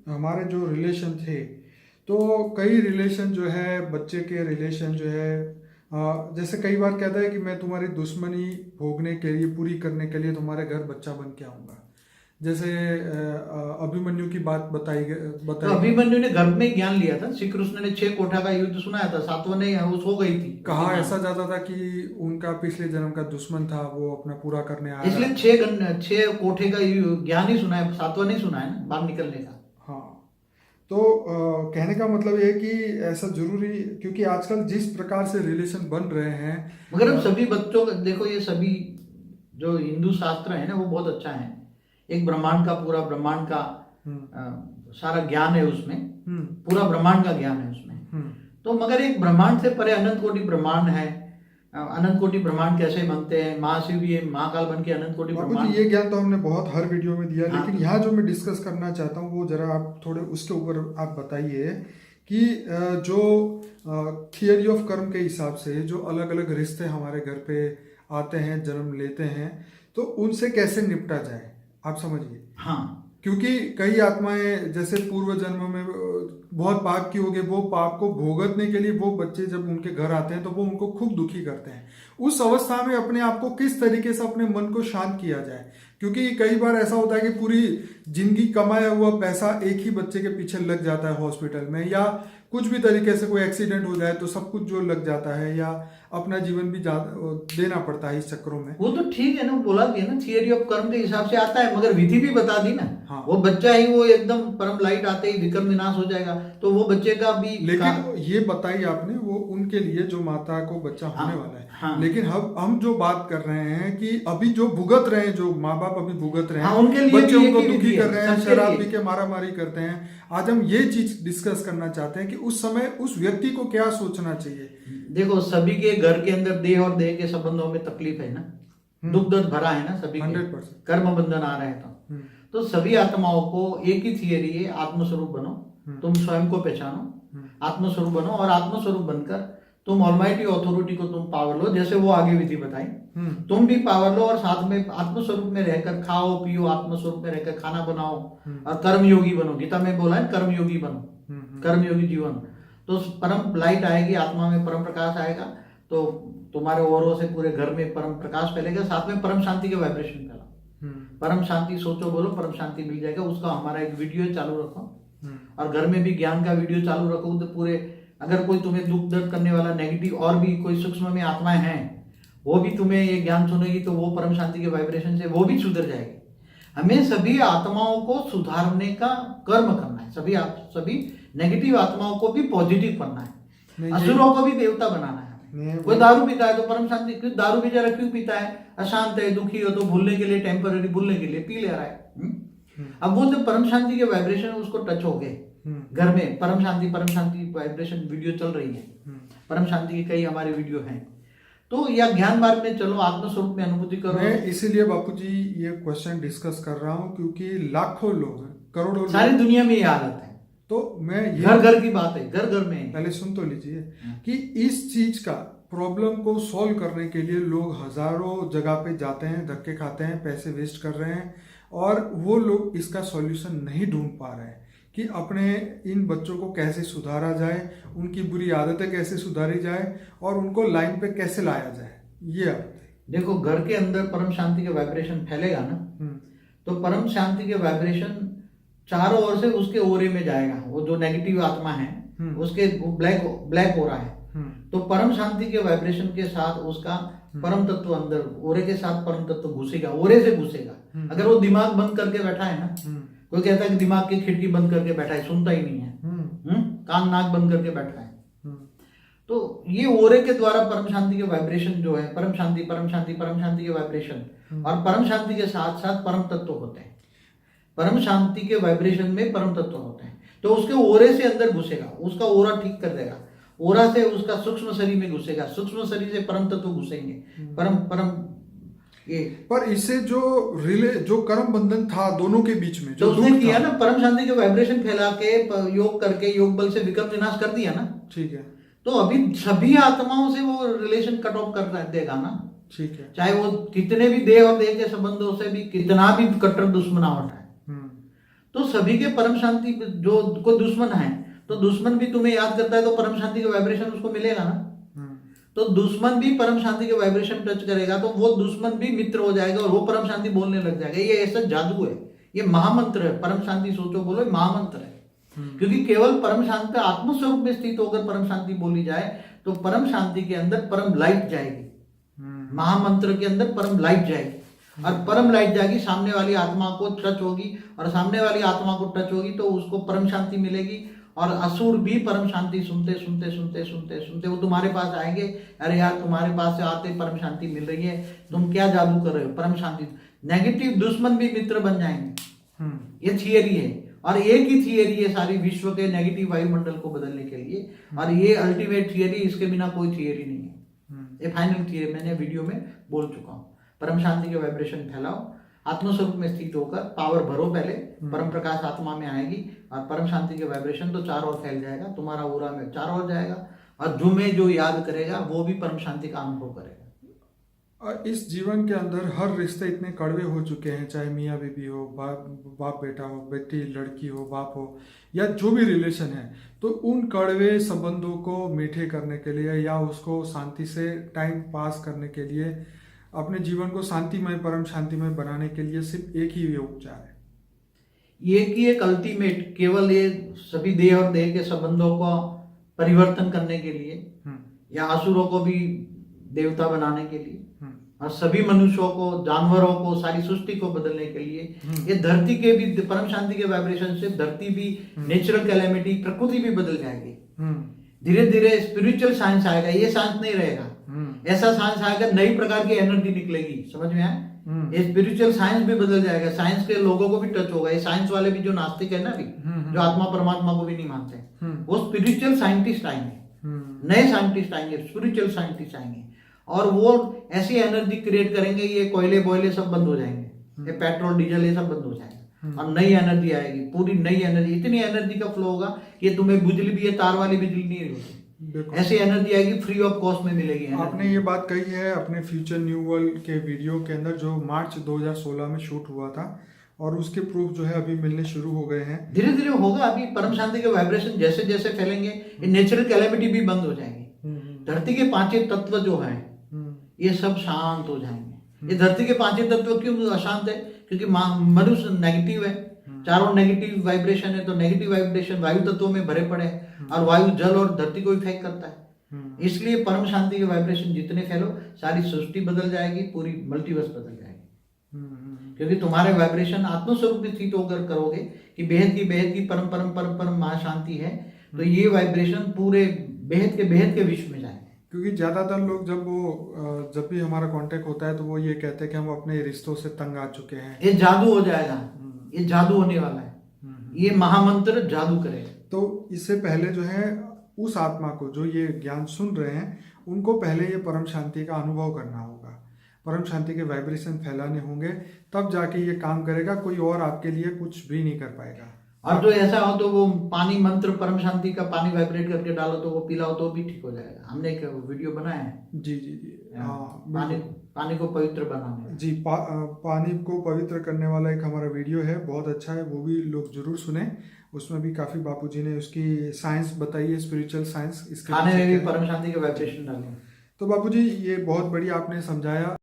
हमारे जो रिलेशन थे, तो कई रिलेशन जो है, बच्चे के रिलेशन जो है, जैसे कई बार कहता है कि मैं तुम्हारी दुश्मनी भोगने के लिए, पूरी करने के लिए तुम्हारे घर बच्चा बन के आऊंगा। जैसे अभिमन्यु की बात तो बताई। अभिमन्यु ने गर्भ में ही ज्ञान लिया था। श्री कृष्ण ने 6 कोठा का युद्ध सुनाया था, सातवां ने वो सो गई थी। कहा ऐसा जाता था कि उनका पिछले जन्म का दुश्मन था, वो अपना पूरा करने आया। इसलिए 6 कोठे का ज्ञान ही सुना है, सातवां नहीं सुना है ना, बाहर निकलने का। हाँ, तो कहने का मतलब ये है कि ऐसा जरूरी, क्योंकि आजकल जिस प्रकार से रिलेशन बन रहे हैं, मगर हम सभी बच्चों का देखो, ये सभी जो हिंदू शास्त्र है ना वो बहुत अच्छा है। एक ब्रह्मांड का, पूरा ब्रह्मांड का सारा ज्ञान है उसमें, पूरा ब्रह्मांड का ज्ञान है उसमें। तो मगर एक ब्रह्मांड से परे अनंत कोटि ब्रह्मांड है। अनंत कोटि ब्रह्मांड कैसे बनते हैं, महाशिव भी है, महाकाल बन के अनंत कोटि ब्रह्मांड। ये ज्ञान तो हमने बहुत हर वीडियो में दिया। हाँ। लेकिन यहाँ जो मैं डिस्कस करना चाहता हूँ वो जरा आप थोड़े उसके ऊपर आप बताइए कि जो थियरी ऑफ कर्म के हिसाब से जो अलग अलग रिश्ते हमारे घर पे आते हैं, जन्म लेते हैं, तो उनसे कैसे निपटा जाए, आप समझिए। हाँ, क्योंकि कई आत्माएं जैसे पूर्व जन्म में बहुत पाप की होगी, वो पाप को भोगतने के लिए वो बच्चे जब उनके घर आते हैं तो वो उनको खूब दुखी करते हैं। उस अवस्था में अपने आप को किस तरीके से, अपने मन को शांत किया जाए। क्योंकि कई बार ऐसा होता है कि पूरी जिंदगी कमाया हुआ पैसा एक ही बच्चे के पीछे लग जाता है हॉस्पिटल में, या कुछ भी तरीके से कोई एक्सीडेंट हो जाए तो सब कुछ जो लग जाता है, या अपना जीवन भी देना पड़ता है इस चक्करों में। वो तो ठीक है ना, बोला भी है ना, थियरी ऑफ कर्म के हिसाब से आता है, मगर विधि भी बता दी ना। हाँ। वो बच्चा ही वो एकदम परम लाइट आते ही विक्रम विनाश हो जाएगा, तो वो बच्चे का भी लेकिन ये बताई आपने वो उनके लिए जो माता को बच्चा होने वाला है। हाँ। लेकिन हम जो बात कर रहे हैं कि अभी जो भुगत रहे हैं, जो माँ बाप अभी भुगत रहे हैं, हाँ, उनके लिए बच्चे भी उनको एक ही दुखी विधि कर है, रहे हैं, सबके शराब लिए। पी के मारामारी करते हैं। आज हम ये चीज डिस्कस करना चाहते हैं कि उस समय उस व्यक्ति को क्या सोचना चाहिए। देखो, सभी के घर के अंदर देह और देह के संबंधों में तकलीफ है ना, दुख दर्द भरा है ना सभी के। 100% कर्म बंधन आ रहे हैं तो सभी आत्माओं को एक ही थियरी है, आत्मस्वरूप बनो। तुम स्वयं को पहचानो, आत्मस्वरूप बनो, और आत्मस्वरूप बनकर तुम ऑलमाइटी अथॉरिटी को तुम पावर लो, जैसे वो आगे विधि बताई। तुम भी पावर लो और साथ में आत्मस्वरूप में रहकर खाओ पियो, आत्मस्वरूप में रहकर खाना बनाओ और कर्मयोगी बनो। गीता में बोला है कर्मयोगी बनो, कर्मयोगी जीवन। तो परम लाइट आएगी, आत्मा में परम प्रकाश आएगा, तो तुम्हारे औरों से पूरे घर में परम प्रकाश फैलेगा, साथ में परम शांति के वाइब्रेशन फैला। परम शांति सोचो, बोलो, परम शांति मिल जाएगा। उसका हमारा एक वीडियो चालू रखो, और घर में भी ज्ञान का वीडियो चालू रखो। तो पूरे, अगर कोई तुम्हें दुख दर्द करने वाला नेगेटिव और भी कोई सूक्ष्म में आत्माएं हैं, वो भी तुम्हें ये ज्ञान सुनेगी, तो वो परम शांति के वाइब्रेशन से वो भी सुधर जाएगी। हमें सभी आत्माओं को सुधारने का कर्म करना है। सभी नेगेटिव आत्माओं को भी पॉजिटिव करना है, असुरों को भी देवता बनाना है। कोई दारू पीता है तो परम शांति, क्यों दारू बेचारा क्यों पीता है? अशांत है, दुखी हो, तो भूलने के लिए, टेम्पररी भूलने के लिए पी ले रहा है। अब वो जब परम शांति के वाइब्रेशन उसको टच हो गए, घर में परम शांति वाइब्रेशन वीडियो चल रही है। परम शांति की कई हमारे वीडियो हैं। तो या ज्ञान मार्ग में चलो, आत्मस्वरूप में अनुभूति करो। मैं इसीलिए बापूजी ये क्वेश्चन डिस्कस कर रहा हूँ, क्योंकि लाखों लोग, करोड़ों सारी लोग, दुनिया में ये हालत है। तो मैं ये घर घर की बात है, घर घर में। पहले सुन तो लीजिए कि इस चीज का प्रॉब्लम को सॉल्व करने के लिए लोग हजारों जगह पे जाते हैं, धक्के खाते हैं, पैसे वेस्ट कर रहे हैं, और वो लोग इसका सॉल्यूशन नहीं ढूंढ पा रहे हैं कि अपने इन बच्चों को कैसे सुधारा जाए, उनकी बुरी आदतें कैसे सुधारी जाए, और उनको लाइन पे कैसे लाया जाए। ये आप देखो, घर के अंदर परम शांति के वाइब्रेशन फैलेगा ना, तो परम शांति के वाइब्रेशन चारों ओर से उसके ओरे में जाएगा। वो जो नेगेटिव आत्मा है उसके ब्लैक हो रहा है, तो परम शांति के वाइब्रेशन के साथ उसका परम तत्व अंदर, ओरे के साथ परम तत्व घुसेगा, ओरे से घुसेगा। अगर वो दिमाग बंद करके बैठा है ना, कोई कहता है कि दिमाग की खिड़की बंद करके बैठा है, सुनता ही नहीं है, कान नाक बंद करके बैठा है, तो ये ओरे के द्वारा परम शांति के वाइब्रेशन जो है, परम शांति के वाइब्रेशन, और परम शांति के साथ साथ परम तत्व होते हैं। परम शांति के वाइब्रेशन में परम तत्व होते हैं, तो उसके ओरे से अंदर घुसेगा, उसका ओरा ठीक कर देगा, ओरा से उसका सूक्ष्म शरीर में घुसेगा, सूक्ष्म शरीर से परम तत्व घुसेंगे, परम ये। पर इससे जो कर्म बंधन था दोनों के बीच में, जो उसने किया ना, परम शांति के वाइब्रेशन फैला के योग करके, योग बल से विक्रम विनाश कर दिया ना, ठीक है, तो अभी सभी आत्माओं से वो रिलेशन कट ऑफ कर देगा ना, ठीक है, चाहे वो कितने भी देह और देह के संबंधों से भी कितना भी कट्टर दुश्मनावट है, तो सभी के परम शांति जो को दुश्मन है, तो दुश्मन भी तुम्हें याद करता है तो परम शांति का वाइब्रेशन उसको मिलेगा ना। तो दुश्मन भी परम शांति के वाइब्रेशन टच करेगा तो वो दुश्मन भी मित्र हो जाएगा और वो परम शांति बोलने लग जाएगा। ये ऐसा जादू है, ये महामंत्र है। परम शांति सोचो बोलो, ये महामंत्र है। क्योंकि केवल परम शांति आत्मस्वरूप में स्थित होकर परम शांति बोली जाए तो परम शांति के अंदर परम लाइट जाएगी। महामंत्र के अंदर परम लाइट जाएगी और परम लाइट जाएगी, सामने वाली आत्मा को टच होगी और सामने वाली आत्मा को टच होगी तो उसको परम शांति मिलेगी। और असुर भी परम शांति सुनते सुनते सुनते सुनते सुनते वो तुम्हारे पास आएंगे, अरे यार तुम्हारे पास से आते परम शांति मिल रही है, तुम क्या जादू कर रहे हो, परम शांति। नेगेटिव दुश्मन भी मित्र बन जाएंगे। ये थियरी है और एक ही थियरी है सारी विश्व के नेगेटिव वायुमंडल को बदलने के लिए, और ये अल्टीमेट थियरी, इसके बिना कोई थियरी नहीं है। ये फाइनल थियरी मैंने वीडियो में बोल चुका हूँ। परम शांति के वाइब्रेशन फैलाओ, आत्मस्वरूप में स्थित होकर पावर भरो, पहले परम प्रकाश आत्मा में आएगी और परम शांति के वाइब्रेशन तो चारों ओर फैल जाएगा, तुम्हारा ऑरा में चारों ओर जाएगा और जो याद करेगा वो भी परम शांति का अनुभव करेगा। और इस जीवन के अंदर हर रिश्ते इतने कड़वे हो चुके हैं, चाहे मियाँ बीबी हो, बाप बेटा हो, बेटी लड़की हो, बाप हो, या जो भी रिलेशन है, तो उन कड़वे संबंधों को मीठे करने के लिए या उसको शांति से टाइम पास करने के लिए, अपने जीवन को शांतिमय परम शांतिमय बनाने के लिए सिर्फ एक ही ये उपचार है। एक ही एक अल्टीमेट, केवल ये सभी देह और देह के संबंधों को परिवर्तन करने के लिए या असुरों को भी देवता बनाने के लिए और सभी मनुष्यों को, जानवरों को, सारी सृष्टि को बदलने के लिए, ये धरती के भी परम शांति के वाइब्रेशन से धरती भी, नेचुरल कैलेमिटी, प्रकृति भी बदल जाएगी। धीरे धीरे स्पिरिचुअल साइंस आएगा, ये साइंस नहीं रहेगा। ऐसा साइंस आएगा, नई प्रकार की एनर्जी निकलेगी, समझ में आए? ये स्पिरिचुअल साइंस भी बदल जाएगा, साइंस के लोगों को भी टच होगा। ये साइंस वाले भी जो नास्तिक है ना, भी जो आत्मा परमात्मा को भी नहीं मानते, वो स्पिरिचुअल साइंटिस्ट आएंगे, नए साइंटिस्ट आएंगे, स्पिरिचुअल साइंटिस्ट आएंगे और वो ऐसी एनर्जी क्रिएट करेंगे, ये कोयले बोयले सब बंद हो जाएंगे, ये पेट्रोल डीजल ये सब बंद हो जाएगा और नई एनर्जी आएगी, पूरी नई एनर्जी। इतनी एनर्जी का फ्लो होगा कि तुम्हें बिजली भी, ये तार वाली बिजली नहीं होती, ऐसी एनर्जी आएगी, फ्री ऑफ कॉस्ट में मिलेगी। आपने ये बात कही है अपने फ्यूचर न्यू वर्ल्ड के वीडियो के अंदर, जो मार्च 2016 में शूट हुआ था, और उसके प्रूफ जो है अभी मिलने शुरू हो गए हैं। धीरे धीरे होगा। अभी परम शांति के वाइब्रेशन जैसे जैसे फैलेंगे, ये नेचुरल कैलेमिटी भी बंद हो जाएंगी। धरती के पांचों तत्व जो है ये सब शांत हो जाएंगे। ये धरती के पांचों तत्व क्यों अशांत है? क्योंकि मनुष्य नेगेटिव है, चारों नेगेटिव वाइब्रेशन है, तो नेगेटिव वाइब्रेशन वायु तत्वों में भरे पड़े हैं और वायु जल और धरती को इफेक्ट करता है। इसलिए परम शांति के वाइब्रेशन जितने फैलो, सारी सृष्टि बदल जाएगी, पूरी मल्टीवर्स बदल जाएगी। क्योंकि तुम्हारे वाइब्रेशन आत्मस्वरूप में स्थित होकर करोगे कि बेहद की परम परम परम परम महाशांति है, तो ये वाइब्रेशन पूरे बेहद के विश्व में जाएंगे। क्योंकि ज्यादातर लोग जब भी हमारा कांटेक्ट होता है तो वो ये कहते हैं कि हम अपने रिश्तों से तंग आ चुके हैं। ये जादू हो जाएगा, ये जादू होने वाला है, ये महामंत्र जादू करेगा। तो इससे पहले जो है उस आत्मा को जो ये ज्ञान सुन रहे हैं, उनको पहले ये परम शांति का अनुभव करना होगा, परम शांति के वाइब्रेशन फैलाने होंगे, तब जाके ये काम करेगा। कोई और आपके लिए कुछ भी नहीं कर पाएगा। और जो ऐसा हो तो वो पानी मंत्र परम शांति का पानी वाइब्रेट करके डालो तो वो पिलाओ तो भी ठीक हो जाएगा। हमने एक वीडियो बनाया है। जी जी जी, हाँ, पानी को पवित्र बनाने जी, पानी को पवित्र करने वाला एक हमारा वीडियो है, बहुत अच्छा है, वो भी लोग जरूर सुने। उसमें भी काफी बापूजी ने उसकी साइंस बताई है, स्पिरिचुअल साइंस। इसके खाने में भी परम शांति के वाइब्रेशन डालें। तो बापूजी ये बहुत बढ़िया आपने समझाया।